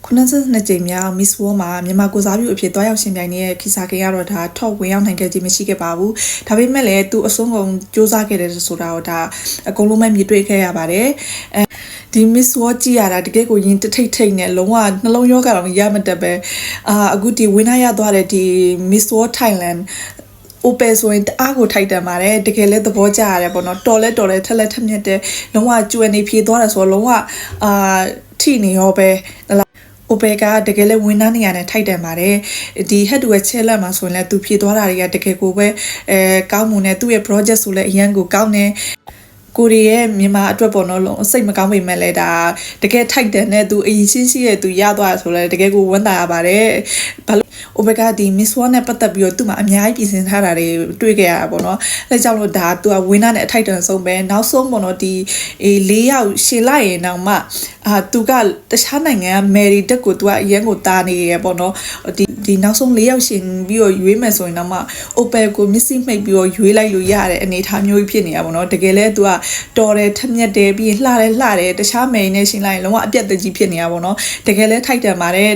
92ကြိမ်မြောက် Miss World မှာမြန်မာကိုစားပြုအဖြစ်တွားရောက်ရှင်ပြိုင်နေတဲ့ခိစာကေကတော့ဒါ top ဝင်ရောက်နိုင်ခဲ့ခြင်းမရှိခဲ့ပါဘူး။ဒါပေမဲ့လည်းသူအဆုံးကုန်စူးစမ်းခဲ့တဲ့ဆိုတာကိုဒါအကုန်လုံးပဲမြင်တွေ့ခဲ့ရပါတယ်။ဒီ Miss World ကြည့်ရတာတကယ်ကိုရင်တထိတ်ထိတ်နဲ့လုံးဝနှလုံးရောဂါတော့ရမတတ်ပဲအခုဒီ winner ရသွားတဲ့ဒီ Miss World Thailand open ဆိုရင်တအားကိုထိုက်တန်ပါတယ်တကယ်လဲသဘောကျရတယ်ပေါ့နော်တော်လဲထက်လက်ထက်မြက်တဲ့လုံးဝကျွယ်နေဖြေသွားတယ်ဆိုတော့လုံးဝထိနေရောပဲโอเปกาတကယ်လဲဝင်းသားနေရနဲ့ထိုက်တန်ပါတယ်ဒီ head to head challenge မှာဆိုရင်လဲသူဖြေသွားတာတွေကတကယ်ကိုပဲကောင်းမှုနဲ့သူ့ရဲ့ project ဆိုလဲအရန်ကိုကောင်းနေကိုရီရဲ့မြန်မာအတွက်ပေါ့နော်လုံးစိတ်မကောင်းပေမဲ့လဲဒါတကယ်ထိုက်တန်နဲ့သူအရင်ရှင်းရဲ့သူရသွားဆိုလဲတကယ်ကိုဝမ်းသာရပါတယ်ဘာလို့โอเปกาဒီ Miss World နဲ့ပတ်သက်ပြီးတော့သူ့မှာအများကြီးပြင်ဆင်ထားတာတွေတွေ့ခဲ့ရတာပေါ့နော်အဲကြောင့်လို့ဒါသူကဝင်းသားနဲ့အထိုက်တန်ဆုံးပဲနောက်ဆုံးပေါ့နော်ဒီ၄ယောက်ရှင်းလိုက်ရင်တော့မှသူကတခြားနိုင်ငံကမယ်ရီတက်ကိုသူကအရန်ကိုတားနေရပေါ့နော်ဒီနောက်ဆုံး၄ယောက်ရှင်ပြီးတော့ရွေးမယ်ဆိုရင်တော့မှ open ကို missing မှိတ်ပြီးတော့ရွေးလိုက်လို့ရတဲ့အနေအထားမျိုးကြီးဖြစ်နေတာပေါ့နော်တကယ်လဲသူကတော်တယ်ထက်မြက်တယ်ပြီးရင်လှတယ်တခြားမယ်ရီနဲ့ရှင်းလိုက်ရင်လုံးဝအပြတ်တကြီးဖြစ်နေတာပေါ့နော်တကယ်လဲထိုက်တန်ပါတယ်